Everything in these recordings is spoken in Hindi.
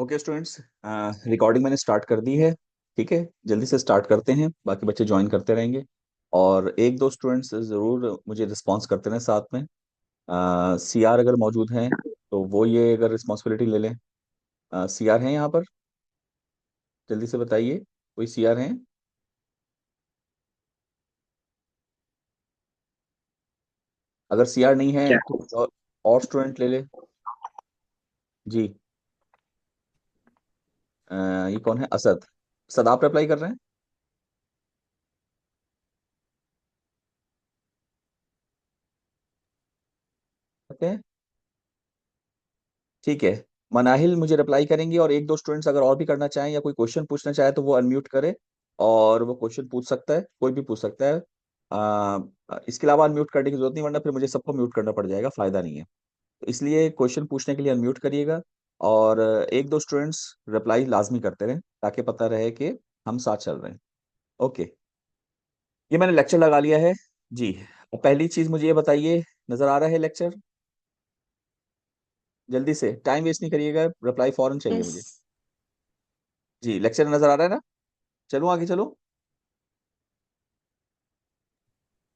ओके स्टूडेंट्स, रिकॉर्डिंग मैंने स्टार्ट कर दी है। ठीक है, जल्दी से स्टार्ट करते हैं, बाकी बच्चे ज्वाइन करते रहेंगे। और एक दो स्टूडेंट्स ज़रूर मुझे रिस्पॉन्स करते रहें साथ में। सी आर अगर मौजूद हैं तो वो ये अगर रिस्पॉन्सिबिलिटी ले लें। सी आर हैं यहाँ पर? जल्दी से बताइए, कोई सी आर हैं? अगर सी आर नहीं है क्या? तो कुछ और स्टूडेंट ले ले। जी। ये कौन है? असद। असद, आप अप्लाई कर रहे हैं? करते हैं। ठीक है। मनाहिल मुझे रिप्लाई करेंगे, और एक दो स्टूडेंट्स अगर और भी करना चाहें या कोई क्वेश्चन पूछना चाहे तो वो अनम्यूट करे और वो क्वेश्चन पूछ सकता है, कोई भी पूछ सकता है। इसके अलावा अनम्यूट करने की जरूरत नहीं, वरना फिर मुझे सबको म्यूट करना पड़ जाएगा, फायदा नहीं है। तो इसलिए क्वेश्चन पूछने के लिए अनम्यूट करिएगा। और एक दो स्टूडेंट्स रिप्लाई लाजमी करते रहें ताकि पता रहे कि हम साथ चल रहे हैं। ओके, ये मैंने लेक्चर लगा लिया है। जी। पहली चीज मुझे ये बताइए, नजर आ रहा है लेक्चर? जल्दी से, टाइम वेस्ट नहीं करिएगा, रिप्लाई फौरन चाहिए यस। मुझे। जी, लेक्चर नजर आ रहा है ना? चलो आगे चलो।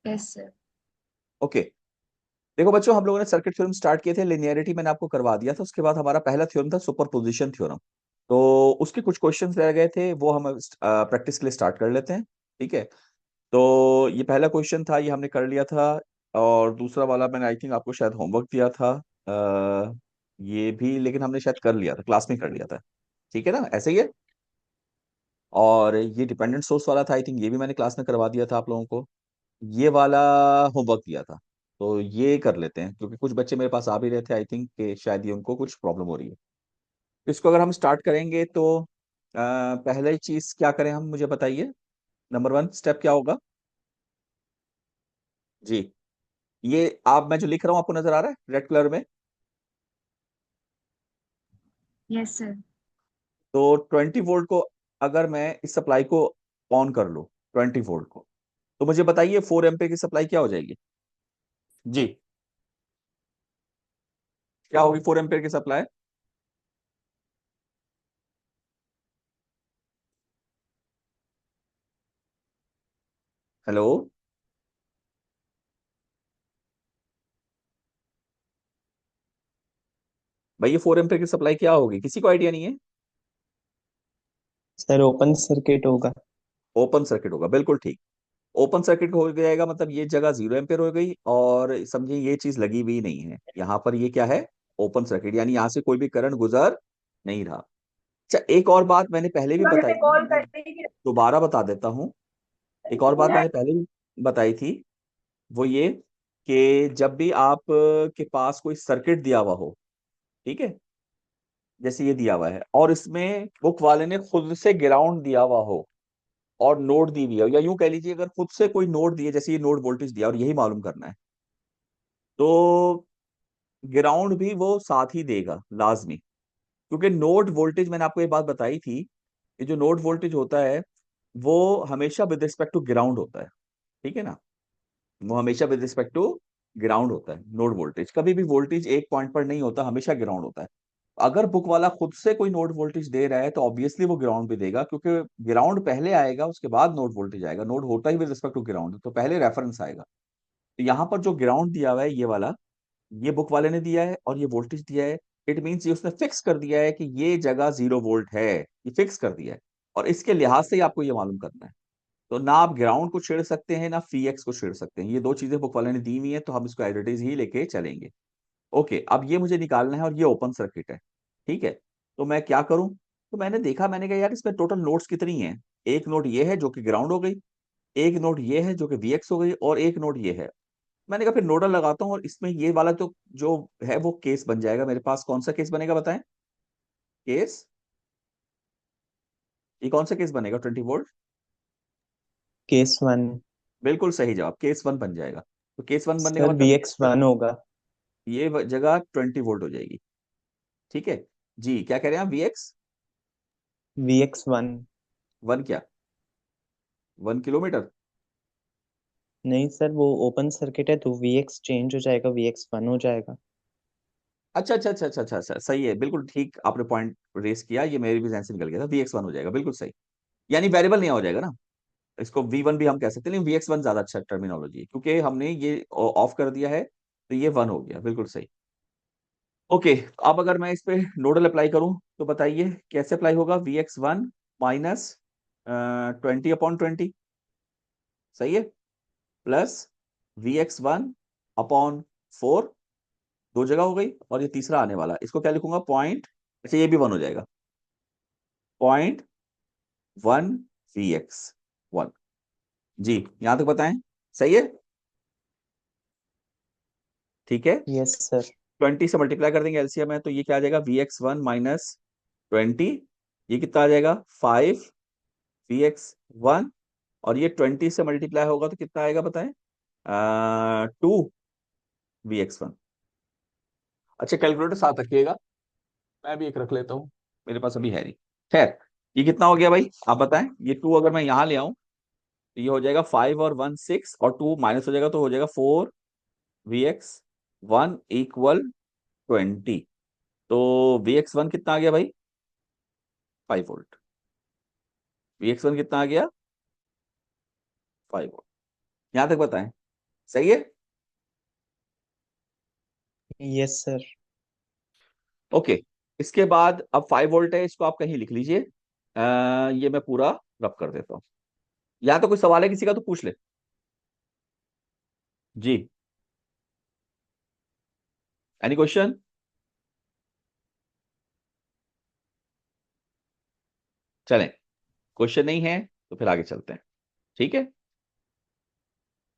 Yes sir. ओके। देखो बच्चों, हम लोगों ने सर्किट थ्योरम स्टार्ट किए थे, लिनियरिटी मैंने आपको करवा दिया था। उसके बाद हमारा पहला थ्योरम था सुपरपोजिशन थ्योरम। तो उसके कुछ क्वेश्चंस रह गए थे, वो हम प्रैक्टिस के लिए स्टार्ट कर लेते हैं। ठीक है। तो ये पहला क्वेश्चन था, ये हमने कर लिया था। और दूसरा वाला मैंने आई थिंक आपको शायद होमवर्क दिया था। ये भी लेकिन हमने शायद कर लिया था, क्लास में कर लिया था। ठीक है ना, ऐसे ही है। और ये डिपेंडेंट सोर्स वाला था, आई थिंक ये भी मैंने क्लास में करवा दिया था आप लोगों को। ये वाला होमवर्क दिया था। तो ये कर लेते हैं, क्योंकि कुछ बच्चे मेरे पास आ भी रहे थे, आई थिंक कि शायद ये उनको कुछ प्रॉब्लम हो रही है। तो इसको अगर हम स्टार्ट करेंगे तो पहले चीज क्या करें हम, मुझे बताइए। नंबर वन स्टेप क्या होगा? जी। ये आप, मैं जो लिख रहा हूँ आपको नजर आ रहा है रेड कलर में? Yes sir. तो 20 वोल्ट को अगर मैं इस सप्लाई को ऑन कर लूँ, 20 वोल्ट को, तो मुझे बताइए 4 एम्पीयर की सप्लाई क्या हो जाएगी? जी, क्या होगी 4 एम्पीयर की सप्लाई? हेलो? भाई ये 4 एम्पीयर की सप्लाई क्या होगी, किसी को आइडिया नहीं है? सर ओपन सर्किट होगा। ओपन सर्किट होगा, बिल्कुल ठीक। ओपन सर्किट हो जाएगा, मतलब ये जगह 0 एम्पियर हो गई, और समझिए ये चीज लगी भी नहीं है यहाँ पर। ये क्या है? ओपन सर्किट, यानी यहाँ से कोई भी करंट गुजर नहीं रहा। अच्छा, एक और बात मैंने पहले भी बताई थी, कॉल मैं करेगी। दोबारा बता देता हूँ। एक और बात मैंने पहले भी बताई थी, वो ये कि जब भी आप के पास कोई सर्किट दिया हुआ हो, ठीक है, जैसे ये दिया हुआ है और इसमें बुक वाले ने खुद से ग्राउंड दिया हुआ हो और नोड दी हुई है, या यूं कह लीजिए अगर खुद से कोई नोड दिए, जैसे ये नोड वोल्टेज दिया और यही मालूम करना है, तो ग्राउंड भी वो साथ ही देगा लाजमी। क्योंकि नोड वोल्टेज, मैंने आपको ये बात बताई थी, ये जो नोड वोल्टेज होता है वो हमेशा विद रिस्पेक्ट टू ग्राउंड होता है। ठीक है ना, वो हमेशा विद रिस्पेक्ट टू ग्राउंड होता है। नोड वोल्टेज कभी भी वोल्टेज एक पॉइंट पर नहीं होता, हमेशा ग्राउंड होता है। अगर बुक वाला खुद से कोई नोड वोल्टेज दे रहा है तो ऑब्वियसली वो ग्राउंड भी देगा, क्योंकि ग्राउंड पहले आएगा, उसके बाद नोड वोल्टेज आएगा। नोड होता ही विद रिस्पेक्ट टू ग्राउंड, तो पहले रेफरेंस आएगा। तो यहाँ पर जो ग्राउंड दिया हुआ है ये वाला, ये बुक वाले ने दिया है और ये वोल्टेज दिया है। इट मीन्स ये उसने फिक्स कर दिया है कि ये जगह 0 वोल्ट है, ये फिक्स कर दिया है। और इसके लिहाज से ही आपको ये मालूम करना है। तो ना आप ग्राउंड को छेड़ सकते हैं ना फी एक्स को छेड़ सकते हैं, ये दो चीजें बुक वाले ने दी हुई है, तो हम इसको एज इट इज ही लेके चलेंगे। ओके, अब ये मुझे निकालना है और ये ओपन सर्किट है। ठीक है। तो मैं क्या करूं? तो मैंने देखा, मैंने कहा यार इसमें टोटल नोड्स कितनी हैं। एक नोड ये है जो कि ग्राउंड हो गई, एक नोड ये है जो कि वी एक्स हो गई, और एक नोड ये है। मैंने कहा फिर नोडल लगाता हूँ, और इसमें ये वाला तो जो है वो केस बन जाएगा मेरे पास। कौन सा केस बनेगा बताएं? केस, ये कौन सा केस बनेगा? 20 वोल्ट। Case one. बिल्कुल सही जवाब, केस वन बन जाएगा। तो केस वन बनने का सर मतलब वी ये एक्स वन होगा। जगह 20 वोल्ट हो जाएगी। ठीक है। जी, क्या कह रहे हैं आप? V X V X one. One क्या? 1 किलोमीटर? नहीं सर, वो ओपन सर्किट है तो वी एक्स चेंज हो जाएगा, वी एक्स वन हो जाएगा। अच्छा अच्छा अच्छा अच्छा अच्छा अच्छा, सही है, बिल्कुल ठीक आपने पॉइंट रेस किया, ये मेरे भी जहन से निकल गया था, Vx1 हो जाएगा, बिल्कुल सही। यानी वेरिएबल नहीं हो जाएगा ना, इसको V1 भी हम कह सकते हैं, लेकिन Vx1 ज्यादा अच्छा टर्मिनोलॉजी है, क्योंकि हमने ये ऑफ कर दिया है, तो ये 1 हो गया, बिल्कुल सही। ओके, अब अगर मैं इस पे नोडल अप्लाई करूं तो बताइए कैसे अप्लाई होगा। Vx1 माइनस 20/20, सही है, प्लस Vx1/4, दो जगह हो गई, और ये तीसरा आने वाला, इसको क्या लिखूंगा, पॉइंट, अच्छा ये भी 1 हो जाएगा, 0.1 Vx1। जी, यहां तक बताएं, सही है, ठीक है। Yes sir. 20 से मल्टीप्लाई कर देंगे एलसीएम में, तो ये क्या आ जाएगा, Vx1 - 20, ये कितना आ जाएगा, 5 Vx1, और ये 20 से मल्टीप्लाई होगा तो कितना आएगा बताएं, 2 Vx1। अच्छा, कैलकुलेटर साथ रखिएगा, मैं भी एक रख लेता हूँ, मेरे पास अभी है नहीं। खैर, ये कितना हो गया भाई, आप बताएं, ये 2 अगर मैं यहां ले आऊं तो ये हो जाएगा 5 और 1 6, और 2 माइनस हो जाएगा तो हो जाएगा 4 Vx1 = 20। तो Vx1 कितना आ गया भाई, 5 वोल्ट। Vx1 कितना आ गया, 5 वोल्ट। यहां तक बताएं, सही है। Yes sir. ओके, इसके बाद अब 5 वोल्ट है, इसको आप कहीं लिख लीजिए, ये मैं पूरा रब कर देता हूं। यहाँ तो कोई सवाल है किसी का तो पूछ ले। जी, एनी क्वेश्चन। चलें, क्वेश्चन नहीं है तो फिर आगे चलते हैं, ठीक है।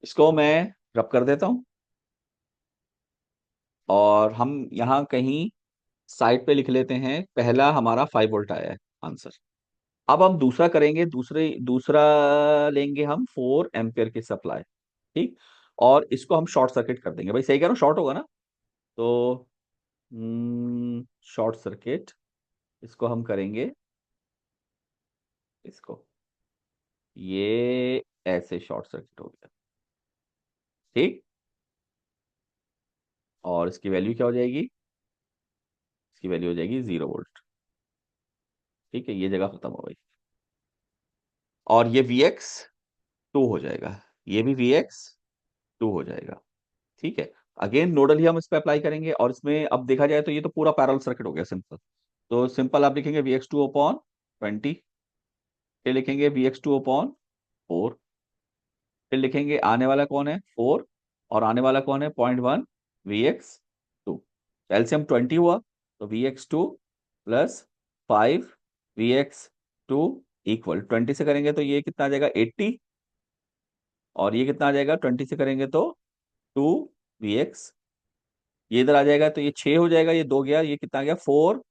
इसको मैं रब कर देता हूं, और हम यहाँ कहीं साइड पे लिख लेते हैं, पहला हमारा 5 वोल्ट आया है आंसर। अब हम दूसरा करेंगे, दूसरा लेंगे हम 4 एम्पियर की सप्लाई, ठीक, और इसको हम शॉर्ट सर्किट कर देंगे, भाई सही कह रहा हूँ, शॉर्ट होगा ना, तो शॉर्ट सर्किट, इसको हम करेंगे, इसको, ये ऐसे शॉर्ट सर्किट हो गया, ठीक, और इसकी वैल्यू क्या हो जाएगी, इसकी वैल्यू हो जाएगी 0 वोल्ट, ठीक है, ये जगह खत्म हो गई, और ये Vx2 हो जाएगा, ये भी Vx2 हो जाएगा, ठीक है। अगेन नोडल ही हम इस पे अप्लाई करेंगे, और इसमें अब देखा जाए तो ये तो पूरा पैरेलल सर्किट हो गया सिंपल। तो सिंपल आप लिखेंगे Vx2/20, फिर लिखेंगे Vx2/4, फिर लिखेंगे आने वाला कौन है 4, और आने वाला कौन है 0.1 Vx2, एलसीएम 20 हुआ, तो Vx2 + 5 Vx2 इक्वल 20 से करेंगे तो ये कितना आ जाएगा 80, और ये कितना आ जाएगा 20 से करेंगे तो 2 Vx, ये इधर आ जाएगा तो ये 6 हो जाएगा, ये 2 गया, ये कितना आ गया 4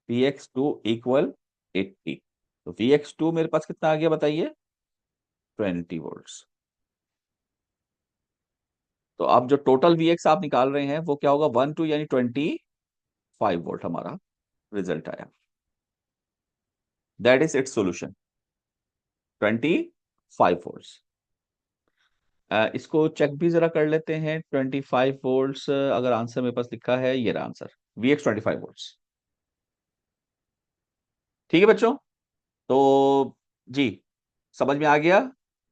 Vx2 = 80। तो Vx2 मेरे पास कितना आ गया बताइए, 20 वोल्ट्स। तो अब जो टोटल Vx आप निकाल रहे हैं वो क्या होगा, 1 2 यानी 25 वोल्ट हमारा रिजल्ट आया। That is it's solution, 25 volts. इसको चेक भी जरा कर लेते हैं, 25 वोल्ट्स अगर आंसर मेरे पास लिखा है, ये रहा आंसर, Vx 25 वोल्ट्स, ठीक है बच्चों। तो जी, समझ में आ गया,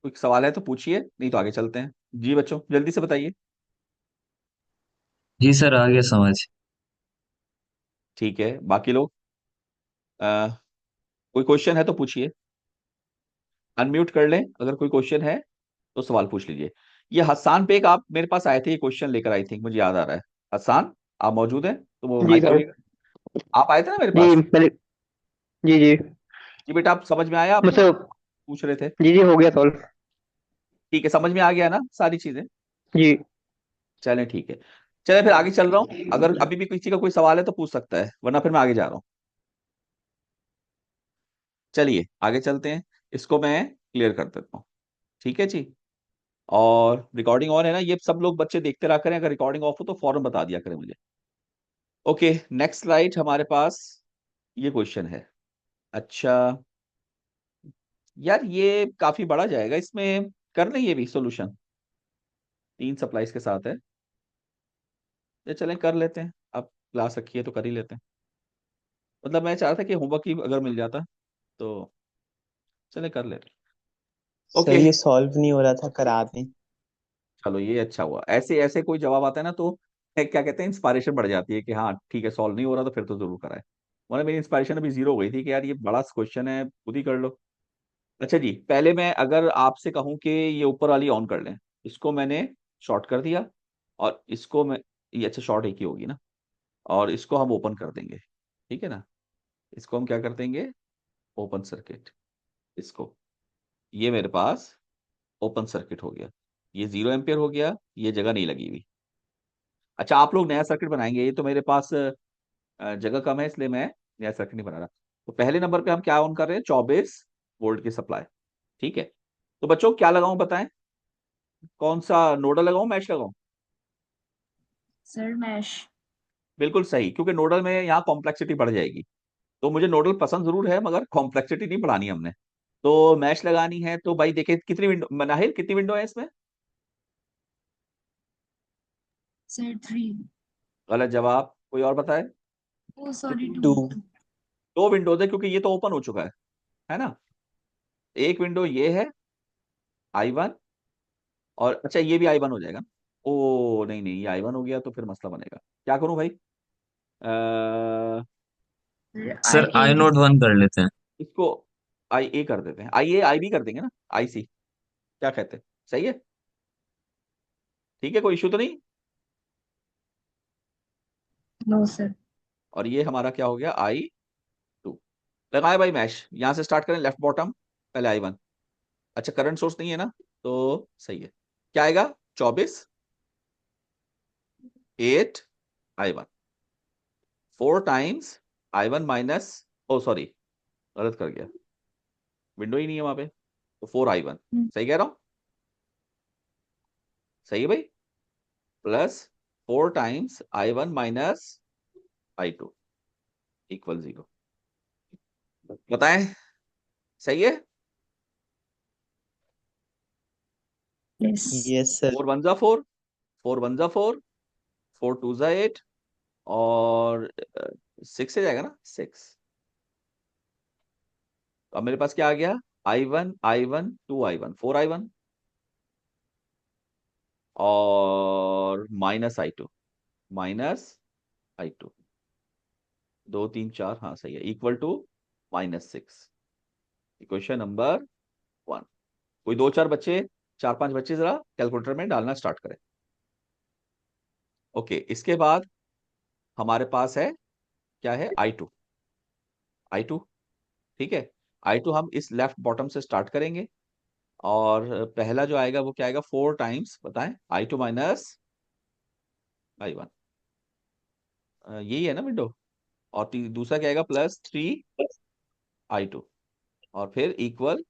कोई सवाल है तो पूछिए, नहीं तो आगे चलते हैं। जी बच्चों, जल्दी से बताइए। जी सर, आ गया समझ। ठीक है, बाकी लोग, अ, कोई क्वेश्चन है तो पूछिए, अनम्यूट कर लें, अगर कोई क्वेश्चन है तो सवाल पूछ लीजिए। ये हसान पे एक आप मेरे पास आए थे, ये क्वेश्चन लेकर आई थिंक, मुझे याद आ रहा है। हसान, आप मौजूद हैं तो वो जी माइक सर। खोलिएगा। आप आए थे ना मेरे जी पास। मैंने जी जी जी बेटा, आप समझ में आया आपको, मतलब पूछ रहे थे। जी जी हो गया सॉल्व। ठीक है, समझ में आ गया ना सारी चीजें। जी चलें ठीक है, चलें फिर आगे चल रहा हूँ, अगर अभी भी किसी का कोई सवाल है तो पूछ सकता है, वरना फिर मैं आगे जा रहा हूँ। चलिए आगे चलते हैं, इसको मैं क्लियर कर देता हूँ, ठीक है जी। और रिकॉर्डिंग ऑन है ना, ये सब लोग बच्चे देखते रहा करें, अगर रिकॉर्डिंग ऑफ हो तो फौरन बता दिया करें मुझे। ओके, नेक्स्ट स्लाइड हमारे पास, ये क्वेश्चन है। अच्छा यार, ये काफी बड़ा जाएगा, इसमें कर लें ये भी सॉल्यूशन, 3 सप्लाईज के साथ है, ये चलें कर लेते हैं अब। क्लास रखी है तो कर ही लेते हैं। मतलब मैं चाह रहा था कि होमवर्क ही अगर मिल जाता तो चले कर लेते। सर ओके, ये सॉल्व नहीं हो रहा था, करा दें। चलो ये अच्छा हुआ। ऐसे ऐसे कोई जवाब आता है ना तो क्या कहते हैं, इंस्पायरेशन बढ़ जाती है कि हाँ ठीक है, सॉल्व नहीं हो रहा तो फिर तो जरूर कराए। वरना मेरी इंस्पायरेशन अभी जीरो हो गई थी कि यार ये बड़ा क्वेश्चन है, खुद ही कर लो। अच्छा जी, पहले मैं अगर आपसे कहूं कि ये ऊपर वाली ऑन कर लें, इसको मैंने शॉर्ट कर दिया, और इसको मैं, ये अच्छा शॉर्ट एक ही होगी ना, और इसको हम ओपन कर देंगे, ठीक है ना। इसको हम क्या कर देंगे, ओपन सर्किट। इसको, ये मेरे पास ओपन सर्किट हो गया, ये 0 एम्पियर हो गया, ये जगह नहीं लगी हुई। अच्छा, आप लोग नया सर्किट बनाएंगे, ये तो मेरे पास जगह कम है, इसलिए मैं नया सर्किट नहीं बना रहा। तो पहले नंबर पे हम क्या ऑन कर रहे हैं, 24 वोल्ट की सप्लाई। ठीक है, तो बच्चों क्या लगाऊं बताएं, कौन सा नोडल लगाऊं, मैश लगाऊं? Sir mesh. बिल्कुल सही, क्योंकि नोडल में यहाँ कॉम्प्लेक्सिटी बढ़ जाएगी। तो मुझे नोडल पसंद जरूर है, मगर कॉम्प्लेक्सिटी नहीं बढ़ानी हमने। तो मैश लगानी है तो भाई देखिए कितनी विंडो, मनाहिल कितनी विंडो है इसमें? सर 3। गलत जवाब, कोई और बताए। ओ सॉरी, कितनी? 2। 2। दो विंडोज है, क्योंकि ये तो ओपन हो चुका है ना। एक विंडो ये है, I1, और अच्छा ये भी I1 हो जाएगा। ओ नहीं नहीं, ये I1 हो गया तो फिर मसला बनेगा। क्या करूं भाई, आई सर ए। आई नोट वन कर लेते हैं। इसको IA कर देते हैं, I A IB कर देंगे ना, IC, क्या कहते हैं, सही है? ठीक है, कोई इशू तो नहीं। No sir. और ये हमारा क्या हो गया, I2। लगाए भाई मैश, यहां से स्टार्ट करें, लेफ्ट बॉटम, पहले I1। अच्छा करंट सोर्स नहीं है ना, तो सही है। क्या आएगा, 24 8 I1, 4 टाइम्स I1 माइनस, ओ सॉरी गलत कर गया, विंडो ही नहीं है वहां पे, तो 4I1, सही कह रहा हूं, सही है भाई, plus 4 times I1 minus I2 equal 0। बताएं, सही है? यस। Yes sir. 4 1 जा 4, 4 1 जा 4, 4 2 जा 8, और 6 से जाएगा ना 6। तो अब मेरे पास क्या आ गया, I1 2I1 4I1, और माइनस I2 2 3 4, हाँ सही है, इक्वल टू -6। Equation number 1। कोई दो चार बच्चे, चार पांच बच्चे जरा कैलकुलेटर में डालना स्टार्ट करें। ओके, इसके बाद हमारे पास है, क्या है, I2। ठीक है, I2 हम इस लेफ्ट बॉटम से स्टार्ट करेंगे, और पहला जो आएगा वो क्या आएगा, 4 टाइम्स, बताएं, I2 माइनस I1, यही है ना विंडो। और दूसरा क्या आएगा, +3I2, और फिर इक्वल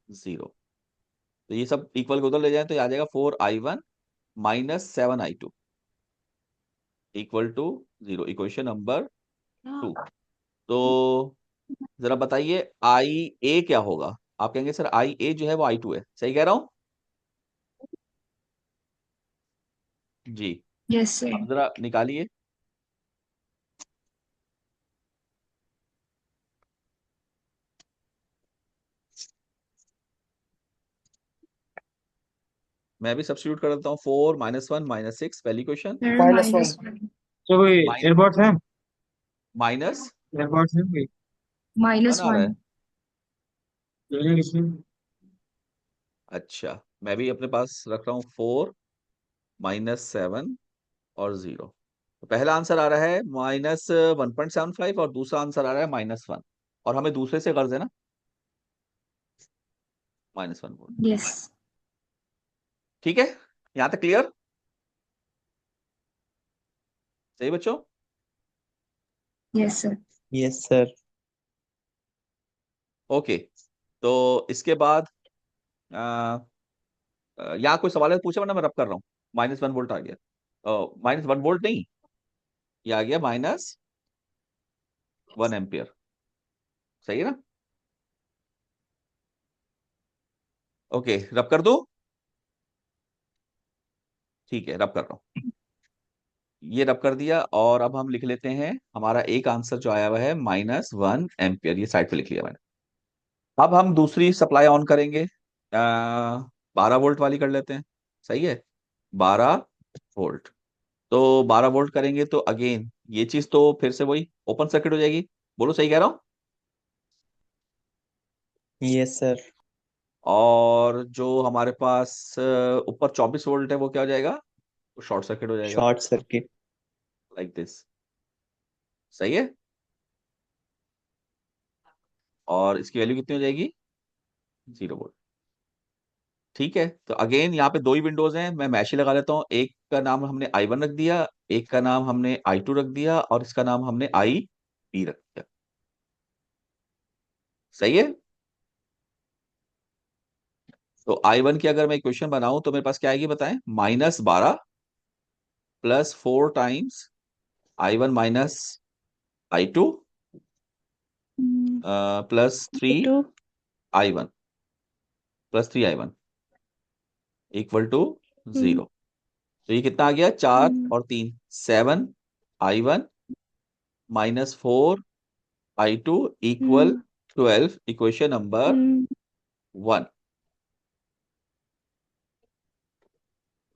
0। तो ये सब इक्वल को उधर ले जाए तो ये आ जाएगा 4I1 minus 7I2 equal to 0, equation number 2। तो जरा बताइए IA क्या होगा। आप कहेंगे सर IA जो है वो I2 है, सही कह रहा हूं? जी, यस सर। अब जरा निकालिए। मैं भी सब्स्टिट्यूट कर देता हूँ, 4 -1 -6, पहली क्वेश्चन, सर -1। -1। तो कोई एयरबड्स हैं? माइनस एयरबड्स हैं कोई? 1 आ रहा है। -1। लेने किसने? अच्छा, मैं भी अपने पास रख रहा हूँ, 4 -7 और 0। तो पहला आंसर आ रहा है -1.75, और दूसरा आंसर आ रहा है -1, और हमें दूसरे से गर्ज है ना, -1 वोल्ट। यस। ठीक है, यहां तक क्लियर, सही बच्चों? Yes sir. Yes sir. Okay, तो इसके बाद यहाँ कोई सवाल है तो पूछे, वरना मैं रब कर रहा हूँ। -1 वोल्ट आ गया, -1 वोल्ट नहीं, ये आ गया -1 एम्पियर, सही है ना। ओके, रब कर दो, ठीक है, रब कर रहा हूँ। ये रब कर दिया, और अब हम लिख लेते हैं हमारा एक आंसर जो आया हुआ है -1 एम्पियर, ये साइड पे लिख लिया मैंने। अब हम दूसरी सप्लाई ऑन करेंगे, 12 वोल्ट वाली कर लेते हैं। सही है, 12 वोल्ट। तो 12 वोल्ट करेंगे तो अगेन ये चीज तो फिर से वही ओपन सर्किट हो जाएगी। बोलो सही कह रहा हूँ? Yes sir. और जो हमारे पास ऊपर 24 वोल्ट है वो क्या हो जाएगा? वो शॉर्ट सर्किट हो जाएगा, शॉर्ट सर्किट। Like this. सही है। और इसकी वैल्यू कितनी हो जाएगी? 0 वोल्ट। ठीक है, तो अगेन यहाँ पे दो ही विंडोज हैं, मैं मैश ही लगा लेता हूँ। एक का नाम हमने I1 रख दिया, एक का नाम हमने I2 रख दिया, और इसका नाम हमने IB रख दिया। सही है। तो I1 की अगर मैं इक्वेशन बनाऊं तो मेरे पास क्या आएगी बताएं? -12 plus 4 times I1 minus I2 plus 2 3I1 plus 3I1 equal to 0। तो ये कितना आ गया? 4 और 3 7 I1 -4 I2 equal 12। Equation number 1।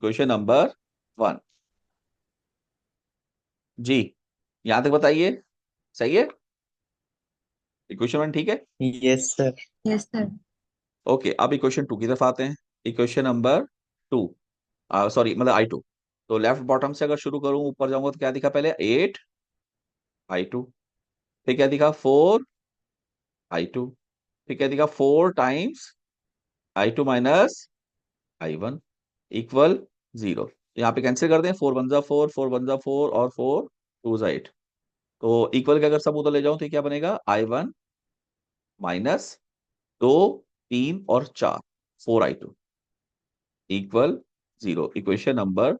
Question number 1 जी, यहां तक बताइए। सही है, इक्वेशन 1 ठीक है। Yes sir. Yes sir. Okay, अब इक्वेशन 2 की तरफ आते हैं। इक्वेशन नंबर 2, सॉरी मतलब I2। तो लेफ्ट बॉटम से अगर शुरू करूं ऊपर जाऊंगा तो क्या दिखा? पहले 8I2, फिर क्या दिखा? 4I2, फिर क्या दिखा? 4 times I2 minus I1 equal 0। यहाँ पे कैंसिल कर दें, 4 1 जा 4, 4 1 जा 4, और 4 2 जा 8। तो इक्वल के अगर सब उधर ले जाऊं तो ये क्या बनेगा? I1 माइनस 2 3 और 4, 4I2 इक्वल 0। Equation number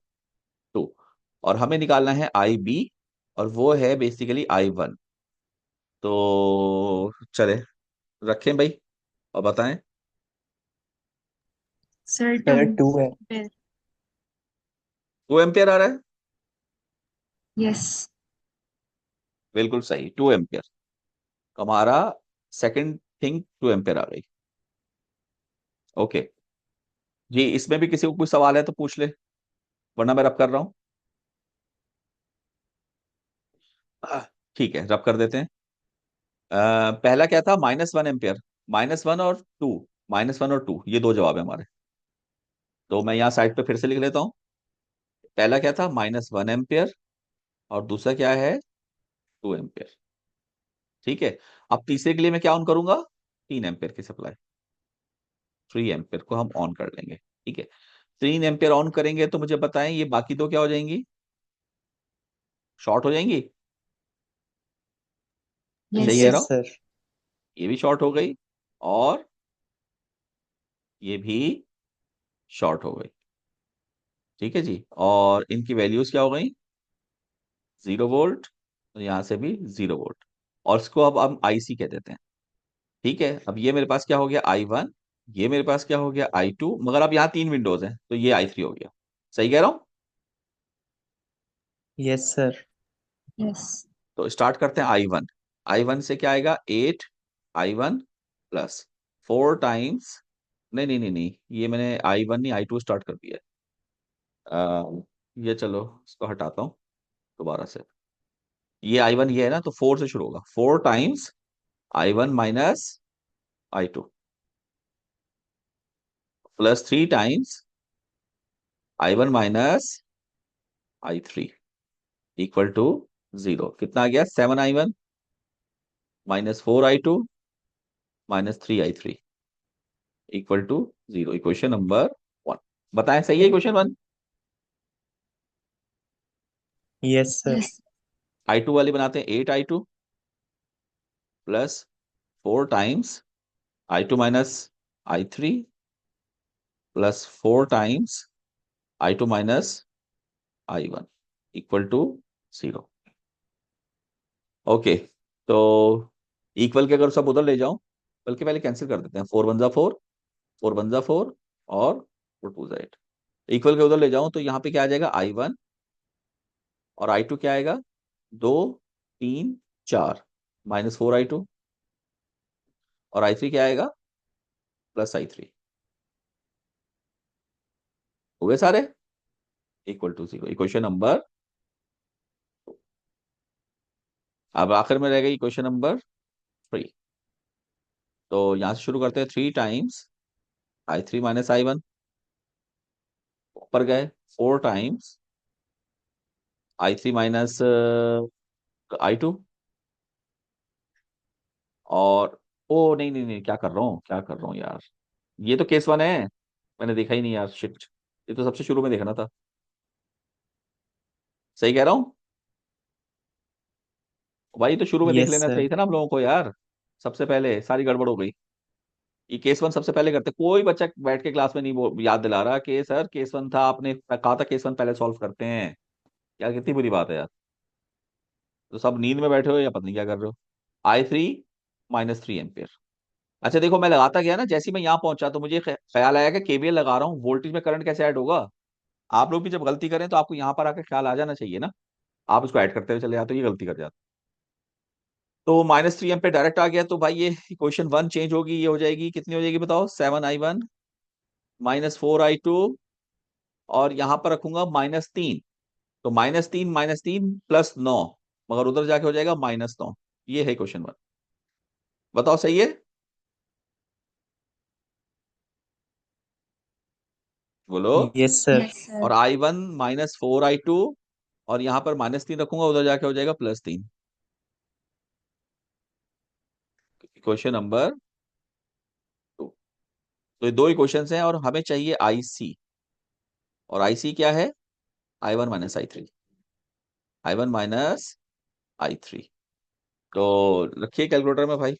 2। और हमें निकालना है IB, और वो है बेसिकली I1। तो चले रखें भाई, और बताएं। सर सर 2 2 है। 2 एम्पियर आ रहा है, यस। बिल्कुल सही, 2 एम्पियर। हमारा सेकंड थिंग 2 एम्पियर आ गई। ओके जी, इसमें भी किसी को कोई सवाल है तो पूछ ले, वरना मैं रब कर रहा हूँ। ठीक है, रब कर देते हैं। पहला क्या था? -1 एम्पियर। -1 और 2, -1 और 2, ये दो जवाब है हमारे। तो मैं यहाँ साइड पे फिर से लिख लेता हूँ। पहला क्या था? -1 एम्पियर, और दूसरा क्या है? 2 एम्पियर। ठीक है। अब तीसरे के लिए मैं क्या ऑन करूंगा? 3 एम्पियर की सप्लाई, 3 एम्पियर को हम ऑन कर लेंगे। ठीक है, 3 एम्पियर ऑन करेंगे तो मुझे बताएं ये बाकी दो क्या हो जाएंगी? शॉर्ट हो जाएंगी। सही यस कह सर। रहा यस हूँ? सर। ये भी शॉर्ट हो गई, और ये भी शॉर्ट हो गई। ठीक है जी, और इनकी वैल्यूज क्या हो गई? 0 वोल्ट, और यहां से भी 0 वोल्ट। और इसको अब हम IC कह देते हैं। ठीक है, अब ये मेरे पास क्या हो गया? I1। ये मेरे पास क्या हो गया? I2। मगर अब यहाँ 3 विंडोज हैं तो ये I3 हो गया। सही कह रहा हूँ? Yes sir. यस। तो स्टार्ट करते हैं I1। I1 से क्या आएगा? 8I1 प्लस 4 टाइम्स, नहीं नहीं नहीं नहीं, ये मैंने I1 नहीं I2 स्टार्ट कर दिया है। ये चलो इसको हटाता हूँ दोबारा से। ये I1 ये है ना, तो 4 से शुरू होगा। 4 times I1 minus I2 plus 3 times I1 minus I3 equal to 0। कितना आ गया? 7I1 -4I2 -3I3 equal to 0। Equation number 1। बताएं सही है equation 1? Yes sir. Yes. I2 वाली बनाते हैं। 8I2 plus 4 times I2 minus I3 plus 4 times I2 minus I1 equal to 0। Okay, तो इक्वल के अगर सब उधर ले जाऊं, बल्कि पहले कैंसिल कर देते हैं। 4 1 जा 4, 4 1 जा 4, और 4 2 जा 8। इक्वल के उधर ले जाऊं तो यहाँ पे क्या आ जाएगा? I1 और I2 क्या आएगा, 2 3 4 -4 I2, और I3 क्या आएगा, +I3। हो गए सारे, =0, इक्वेशन नंबर। अब आखिर में रहेगा इक्वेशन नंबर 3। तो यहां से शुरू करते हैं, 3 टाइम्स I3 - I1, ऊपर गए, 4 टाइम्स I3 - I2, और ओ नहीं नहीं नहीं, क्या कर रहा हूँ यार, ये तो केस वन है, मैंने देखा ही नहीं यार, शिट, ये तो सबसे शुरू में देखना था। सही कह रहा हूँ भाई, तो शुरू में देख यस लेना सर। चाहिए था ना हम लोगों को यार, सबसे पहले सारी गड़बड़ हो गई। ये केस वन सबसे पहले करते, कोई बच्चा बैठ के क्लास में नहीं वो याद दिला रहा कि सर केस वन था, आपने कहा था केस वन पहले सॉल्व करते हैं। यार कितनी बुरी बात है यार, तो सब नींद में बैठे हो या पता नहीं क्या कर रहे हो। I3 -3 ampere. अच्छा देखो, मैं लगाता गया ना, जैसे ही मैं यहाँ पहुंचा तो मुझे ख्याल आया कि केवीएल लगा रहा हूँ, वोल्टेज में करंट कैसे ऐड होगा। आप लोग भी जब गलती करें तो आपको यहाँ पर आकर ख्याल आ जाना चाहिए ना, आप उसको ऐड करते हुए चले जाते हो, ये गलती कर जाते। तो -3 एम्पियर डायरेक्ट आ गया, तो भाई ये इक्वेशन वन चेंज होगी, ये हो जाएगी, कितनी हो जाएगी बताओ, 7I1 -4I2, और यहाँ पर रखूंगा -3, तो -3 +9, मगर उधर जाके हो जाएगा -9। ये है क्वेश्चन वन, बताओ सही है, बोलो। Yes sir. Yes, sir. और I1 -4I2, और यहाँ पर -3 रखूंगा, उधर जाके हो जाएगा +3। Question number 2। तो ये दो इक्वेशन हैं और हमें चाहिए IC, और IC क्या है, I1 - I3, I1 - I3। तो रखिए कैलकुलेटर में भाई,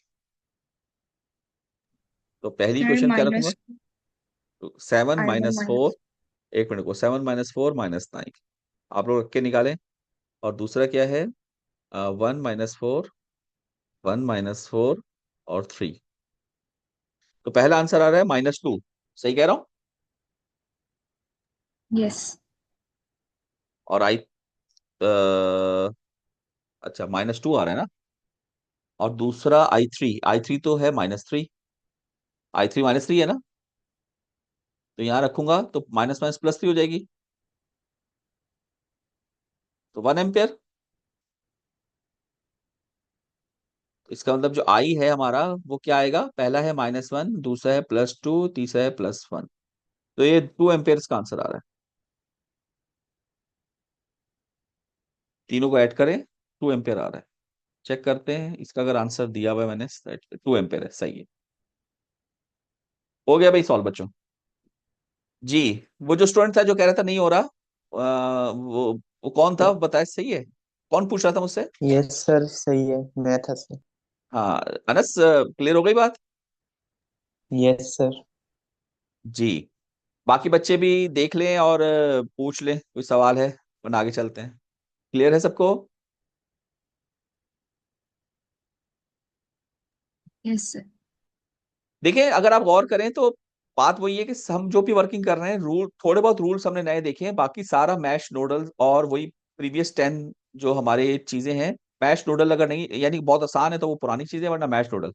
तो पहली Sir, इक्वेशन क्या रखूंगा, minus तो 7 I1 -4, minus. एक मिनट को, 7 -4 -9, आप लोग रख के निकालें। और दूसरा क्या है, 1 - 4, 1 - 4 और 3। तो पहला आंसर आ रहा है -2, सही कह रहा हूं। Yes. और अच्छा -2 आ रहा है ना, और दूसरा I3 तो है -3, I3 -3 है ना, तो यहां रखूंगा तो माइनस माइनस +3 हो जाएगी, तो 1 एम्पियर। तो इसका मतलब जो I है हमारा वो क्या आएगा, पहला है -1, दूसरा है +2, तीसरा है +1, तो ये 2 एम्पियर का आंसर आ रहा है। तीनों को ऐड करें, 2 एम्पियर आ रहा है। चेक करते हैं इसका, अगर आंसर दिया हुआ है मैंने, 2 एम्पियर है, सही है। हो गया भाई सॉल्व बच्चों। जी, वो जो स्टूडेंट था जो कह रहा था नहीं हो रहा, वो कौन था बताए, सही है, कौन पूछ रहा था मुझसे। यस सर, सही है, मैं था सर। हाँ, अनस, क्लियर हो गई बात। Yes sir. जी, बाकी बच्चे भी देख लें और पूछ लें, कोई सवाल है वरना आगे चलते हैं। क्लियर है सबको। Yes, sir. देखिए अगर आप गौर करें तो बात वही है कि हम जो भी वर्किंग कर रहे हैं, रूल थोड़े बहुत रूल्स हमने नए देखे हैं, बाकी सारा मैश नोडल और वही प्रीवियस 10 जो हमारे चीजें हैं। मैश नोडल अगर नहीं, यानी बहुत आसान है तो वो पुरानी चीजें, वरना मैश नोडल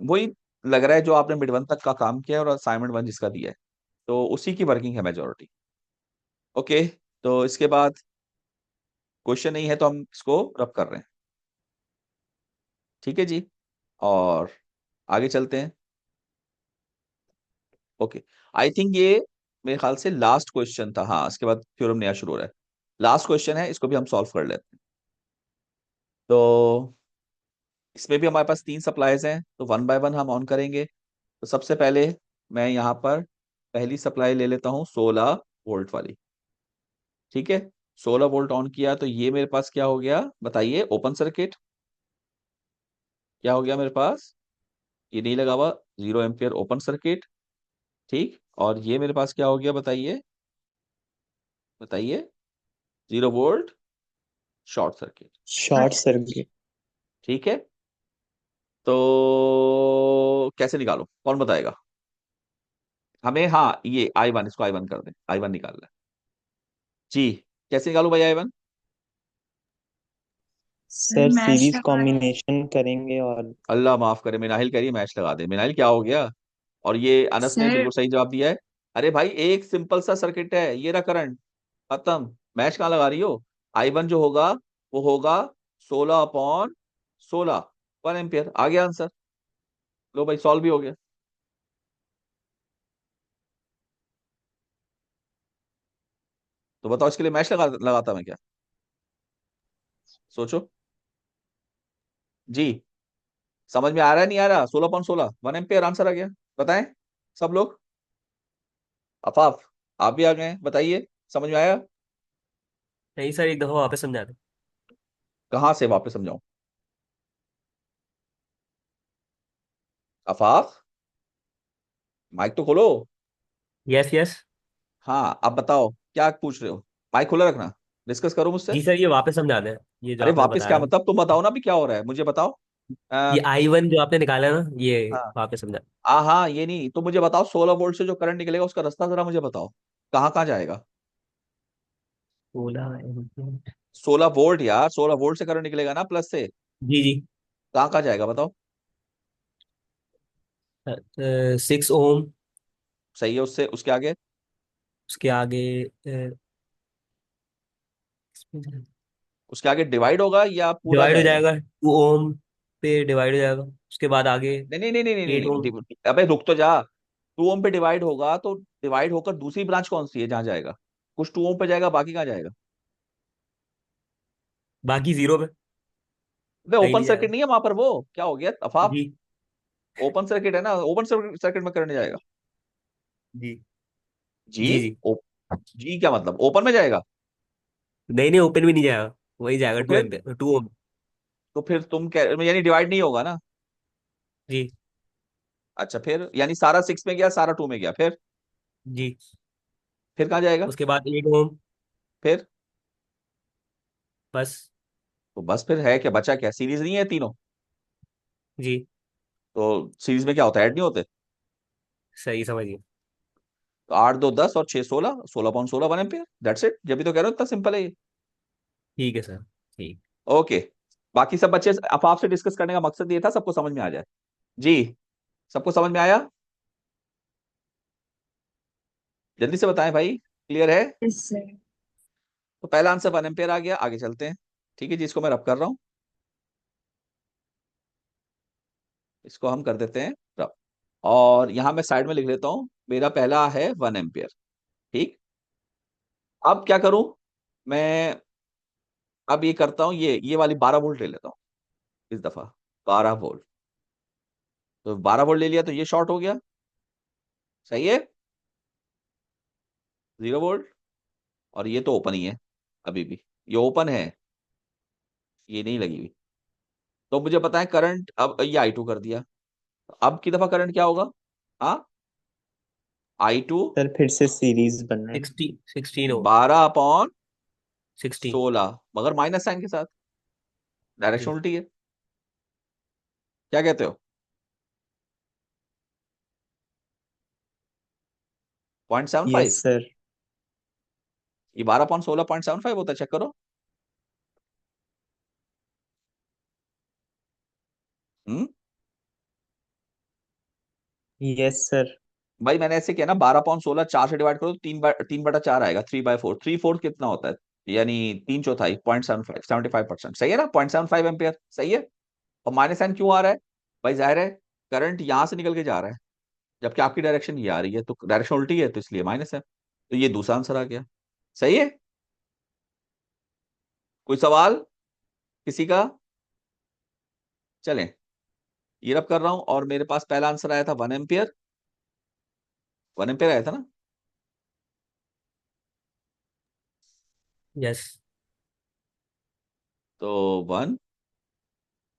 वही लग रहा है जो आपने मिड वन तक का काम किया है और असाइनमेंट वन जिसका दिया है, तो उसी की वर्किंग है मेजोरिटी। ओके, तो इसके बाद क्वेश्चन नहीं है तो हम इसको रब कर रहे हैं, ठीक है जी, और आगे चलते हैं। ओके, आई थिंक ये मेरे ख्याल से लास्ट क्वेश्चन था, हाँ इसके बाद थ्योरम नया शुरू हो रहा है। लास्ट क्वेश्चन है, इसको भी हम सॉल्व कर लेते हैं। तो इसमें भी हमारे पास 3 सप्लाईज हैं, तो वन बाय वन हम ऑन करेंगे। तो सबसे पहले मैं यहाँ पर पहली सप्लाई ले लेता हूँ 16 वोल्ट वाली, ठीक है। 16 वोल्ट ऑन किया तो ये मेरे पास क्या हो गया बताइए, ओपन सर्किट। क्या हो गया मेरे पास, ये नहीं लगा हुआ, 0 एम्पियर ओपन सर्किट, ठीक। और ये मेरे पास क्या हो गया बताइए, बताइए, 0 volt short circuit, short circuit. ठीक है। तो कैसे निकालो, कौन बताएगा हमें, हाँ ये I1, इसको I1 कर दें, I1 निकालना है जी। कैसे निकालू भाई I1, सर मैच सीरीज लगा रहे हैं। कॉम्बिनेशन करेंगे और अल्लाह माफ करे, मिनाहिल कह रही है मैच लगा दे। मिनाहिल क्या हो गया? और ये अनस ने सर बिल्कुल सही जवाब दिया है। अरे भाई एक सिंपल सा सर्किट है, ये रहा करंट, खत्म। मैच कहाँ लगा रही हो? I1 जो होगा वो होगा 16/16, 1 एम्पियर। आ गया आंसर। लो भाई, सॉल्व भी हो गया। तो बताओ इसके लिए मैच लगाता मैं क्या? सोचो जी। समझ में आ रहा है नहीं आ रहा? 16/16, 1 एम्पियर आंसर आ गया। बताएं सब लोग। अफाफ, आप भी आ गए हैं, बताइए समझ में आया? नहीं सर, एक दफा वापस समझा दो। कहाँ से वापस समझाऊं? अफाफ, माइक तो खोलो। Yes yes. हाँ अब बताओ क्या पूछ रहे हो? माइक खोला रखना, डिस्कस करो मुझसे। जी सर, ये वापस समझा दें, ये जो अरे आपने वापस क्या बताया ना। मतलब? तुम बताओ ना, भी क्या हो रहा है मुझे बताओ। आ, ये I1 जो आपने निकाला ना, ये हाँ। वापस समझा। हाँ ये नहीं तो मुझे बताओ, 16 वोल्ट से जो करंट निकलेगा उसका रास्ता जरा मुझे बताओ, कहाँ कहाँ जाएगा? 16 16 वोल्ट यार, 16 वोल्ट से करंट निकलेगा ना, प्लस से। जी जी। कहाँ कहाँ जाएगा बताओ? 6 ओम। सही है, उससे उसके आगे? उसके आगे उसके आगे डिवाइड होगा या पूरा डिवाइड हो जाएगा? जाएगा, 2 ओम पे डिवाइड हो जाएगा। उसके बाद आगे नहीं नहीं नहीं नहीं नहीं नहीं 8 ओम। अबे रुक तो जा। 2 ओम पे डिवाइड होगा तो डिवाइड होकर दूसरी ब्रांच कौन सी है जहां जाएगा? कुछ 2 ओम पे जाएगा, बाकी कहाँ जाएगा? बाकी 0 पे वे कहीं ओपन नहीं सर्किट जाएगा। नहीं है वहां पर, वो क्या हो गया अफाफ? जी ओपन सर्किट है ना, ओपन सर्किट में करंट जाएगा। जी जी। जी जी। ओ, जी क्या मतलब, ओपन में जाएगा? नहीं नहीं, ओपन भी नहीं जाएगा, वही जाएगा तो 2 फिर एम्पियर 2 ओम। तो फिर तुम कह यानी डिवाइड नहीं होगा ना? जी अच्छा, फिर यानी सारा 6 में गया, सारा 2 में गया, जी। फिर कहाँ जाएगा? उसके बाद 8 ओम। फिर बस। तो बस फिर है क्या, बचा क्या? सीरीज नहीं है तीनों? जी। तो सीरीज में क्या होता है, ऐड नहीं होते? सही समझिए। तो 8 2 10 और 6 16, 16/16, 1 एम्पियर, दैट्स इट। जब भी तो कह रहे हो इतना सिंपल है ये। ठीक है सर। ठीक। ओके। बाकी सब बच्चे, अब आपसे डिस्कस करने का मकसद ये था सबको समझ में आ जाए। जी। सबको समझ में आया? जल्दी से बताएं भाई, क्लियर है? Yes sir. तो पहला आंसर 1 एम्पियर आ गया, आगे चलते हैं। ठीक है जी, इसको मैं रब कर रहा हूं, इसको हम कर देते हैं रब। और यहां मैं साइड में लिख लेता हूं, मेरा पहला है 1 एम्पियर। ठीक। अब क्या करूं मैं? अब ये करता हूं, ये वाली 12 वोल्ट ले लेता हूं इस दफा। 12 वोल्ट। तो 12 वोल्ट ले लिया तो ये शॉर्ट हो गया। सही है। 0 वोल्ट। और ये तो ओपन ही है, अभी भी ये ओपन है, ये नहीं लगी हुई। तो मुझे पता है करंट, अब ये I2 कर दिया। अब की दफा करंट क्या होगा? हाँ, I2। सर फिर से सीरीज बन रहा है। 16 ओम। 16। 12/16, मगर माइनस साइन के साथ, डायरेक्शन जी उल्टी है। क्या कहते हो? 0.75। Yes sir. ये 12/16 0.75 होता है, चेक करो। हम्म। Yes sir. भाई मैंने ऐसे किया ना, 12/16 4 से डिवाइड करो तो 3/4 आएगा, 3/4। 3/4 कितना होता है? यानी 3/4, 0.75, 75%। सही है ना, 0.75 एम्पियर, सही है। और माइनस साइन क्यों आ रहा है? भाई जाहिर है करंट यहां से निकल के जा रहा है, जबकि आपकी डायरेक्शन ये आ रही है, तो डायरेक्शन उल्टी है तो इसलिए माइनस है। तो ये दूसरा आंसर आ गया। सही है। कोई सवाल किसी का? चलें, ये रब कर रहा हूं, और मेरे पास पहला आंसर आया था 1 एम्पियर। 1 एम्पियर आया था ना? यस। तो 1,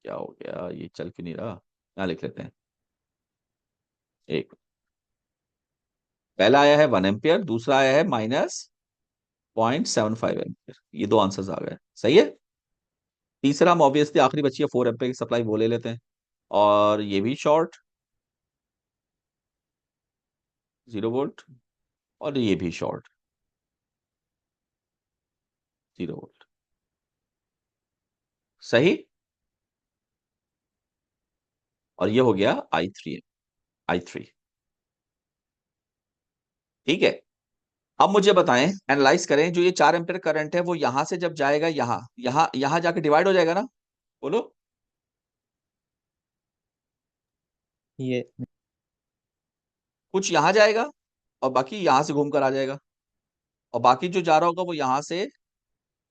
क्या हो गया, ये चल क्यों नहीं रहा? यहाँ लिख लेते हैं एक। पहला आया है 1 एम्पियर, दूसरा आया है -0.75 एम्पियर, ये दो आंसर्स आ गए। सही है। तीसरा हम ऑब्वियसली आखिरी बची है 4 एम्पियर की सप्लाई, वो ले लेते हैं। और ये भी शॉर्ट, 0 वोल्ट। और ये भी शॉर्ट, 0 वोल्ट। सही। और ये हो गया I3, I3। ठीक है। अब मुझे बताएं, एनालाइज करें, जो ये 4 एम्पियर करंट है वो यहां से जब जाएगा यहां, यहां जाके डिवाइड हो जाएगा ना, बोलो। ये कुछ यहां जाएगा और बाकी यहां से घूमकर आ जाएगा, और बाकी जो जा रहा होगा वो यहां से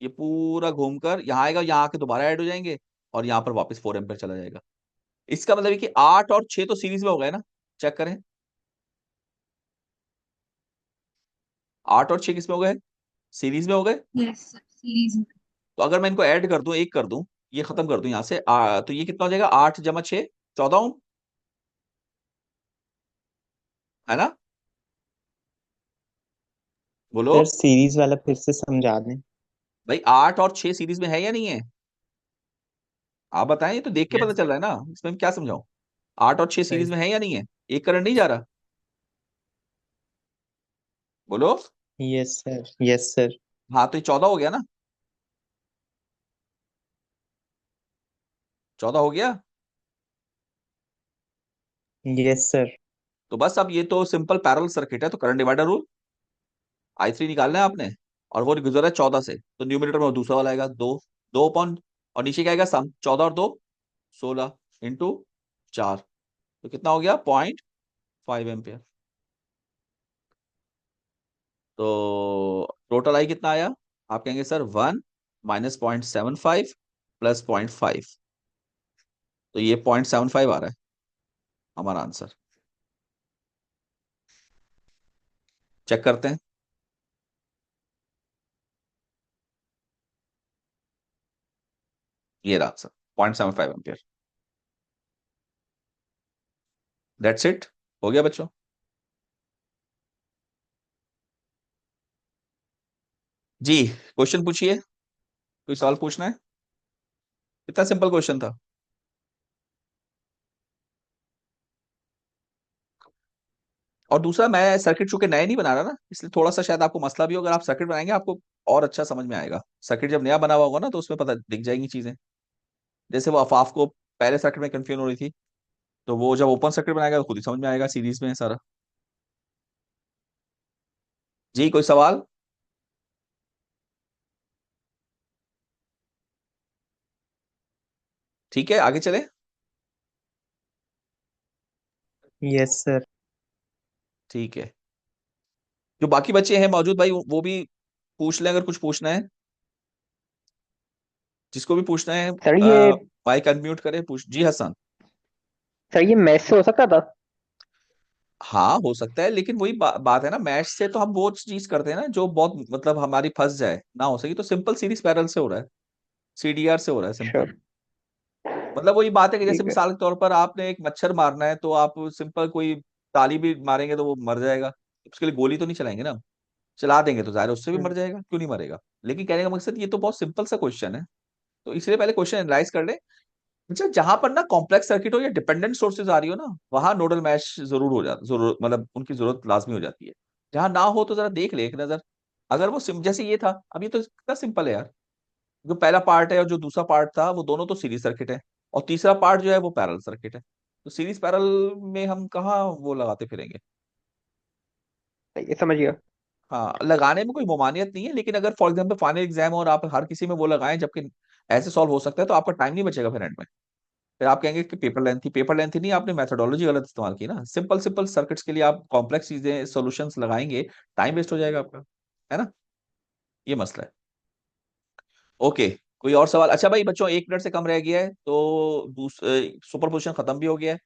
ये पूरा घूमकर यहाँ आएगा, यहाँ आके दोबारा ऐड हो जाएंगे, और यहाँ पर वापस 4 एम्पियर चला जाएगा। इसका मतलब है कि 8 और 6 तो सीरीज में हो गए ना, चेक करें। 8 और 6 किस में हो गए? सीरीज में हो गए। यस सर, सीरीज में। तो अगर मैं इनको ऐड कर दूं, एक कर दूं, ये खत्म कर दूं यहाँ से, तो ये कितना हो जाएगा? 8 + 6 14 ओम, है ना? बोलो। सर सीरीज वाला फिर से समझा दें। भाई 8 और 6 सीरीज में है या नहीं है? आप बताएं, ये तो देख के पता यस। चल रहा है ना, इसमें मैं क्या समझाऊं? 8 और 6 सीरीज सही। में है या नहीं है? एक करंट नहीं जा रहा, बोलो। Yes sir, yes sir. हाँ, तो ये 14 हो गया ना, 14 हो गया। Yes sir. तो बस अब ये तो सिंपल पैरेलल सर्किट है, तो करंट डिवाइडर रूल, I3 निकालना है आपने, और वो गुजरा है 14 से, तो न्यूमरेटर में वो दूसरा वाला आएगा, दो, 2 अपॉन, और नीचे क्या आएगा? सम, 14 और 2 16 इंटू 4, तो कितना हो गया? 0.5 एम्पियर। तो टोटल आई कितना आया? आप कहेंगे सर 1 - 0.75 + 0.5, तो ये 0.75 आ रहा है हमारा आंसर। चेक करते हैं। ये रहा आंसर, 0.75 एम्पियर। दैट्स इट, हो गया बच्चों। जी, क्वेश्चन पूछिए, कोई सवाल पूछना है? कितना सिंपल क्वेश्चन था। और दूसरा, मैं सर्किट चूंकि नए नहीं बना रहा ना, इसलिए थोड़ा सा शायद आपको मसला भी हो, अगर आप सर्किट बनाएंगे आपको और अच्छा समझ में आएगा। सर्किट जब नया बना हुआ होगा ना, तो उसमें पता दिख जाएंगी चीजें। जैसे वो अफाफ को पहले सर्किट में कंफ्यूजन हो रही थी, तो वो जब ओपन सर्किट बनाएगा तो खुद ही समझ में आएगा, सीरीज में है सारा। जी, कोई सवाल? ठीक है, आगे चले। Yes sir. ठीक है, जो बाकी बच्चे हैं मौजूद भाई, वो भी पूछ लें अगर कुछ पूछना है। जिसको भी पूछना है, सर ये माइक अनम्यूट करें, पूछ। जी हसन। सर ये मैथ से हो सकता था। हाँ, हो सकता है, लेकिन वही बात है ना, मैथ से तो हम वो चीज करते हैं ना जो बहुत मतलब हमारी फंस जाए ना, हो सकी तो सिंपल सीरीज पैरेलल से हो रहा है, CDR से हो रहा है अच्छा, सिंपल। मतलब वही बात है कि जैसे ठीक है। मिसाल के तौर पर आपने एक मच्छर मारना है, तो आप सिंपल कोई ताली भी मारेंगे तो वो मर जाएगा, उसके लिए गोली तो नहीं चलाएंगे ना। चला देंगे तो जाहिर है उससे भी मर जाएगा, क्यों नहीं मरेगा। लेकिन कहने का मकसद, ये तो बहुत सिंपल सा क्वेश्चन है, तो इसलिए पहले क्वेश्चन एनालाइज कर ले। अच्छा, जहां पर ना कॉम्प्लेक्स सर्किट हो या डिपेंडेंट सोर्सेज आ रही हो ना, वहां नोडल मैश जरूर हो जाता, जरूर मतलब उनकी जरूरत लाजमी हो जाती है। जहां ना हो तो जरा देख ले एक नजर। अगर वो जैसे ये था, अब ये तो कितना सिंपल है यार। जो पहला पार्ट है और जो दूसरा पार्ट था, वो दोनों तो सीरीज सर्किट है, और तीसरा पार्ट जो है वो पैरेलल सर्किट है, तो सीरीज पैरेलल में हम कहाँ वो लगाते फिरेंगे। ये समझ गया। हाँ, लगाने में कोई ममानियत नहीं है, लेकिन अगर फॉर एग्जाम्पल फाइनल एग्जाम हो और आप हर किसी में वो लगाएं, जबकि ऐसे सॉल्व हो सकता है, तो आपका टाइम नहीं बचेगा फिर एंड में। फिर आप कहेंगे कि पेपर लेंथ ही नहीं, आपने मेथोडोलॉजी गलत इस्तेमाल की ना। सिंपल सिंपल सर्किट्स के लिए आप कॉम्प्लेक्स चीजें सॉल्यूशंस लगाएंगे, टाइम वेस्ट हो जाएगा आपका, है ना। ये मसला है। ओके, कोई और सवाल? अच्छा भाई बच्चों, 1 मिनट से कम रह गया है, तो सुपर पोजिशन खत्म भी हो गया है,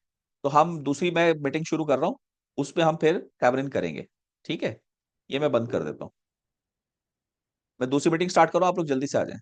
तो हम दूसरी, मैं मीटिंग शुरू कर रहा हूँ, उसमें हम फिर कैमरिन करेंगे। ठीक है, ये मैं बंद कर देता हूँ। मैं दूसरी मीटिंग स्टार्ट कर रहा हूँ, आप लोग जल्दी से आ जाएं।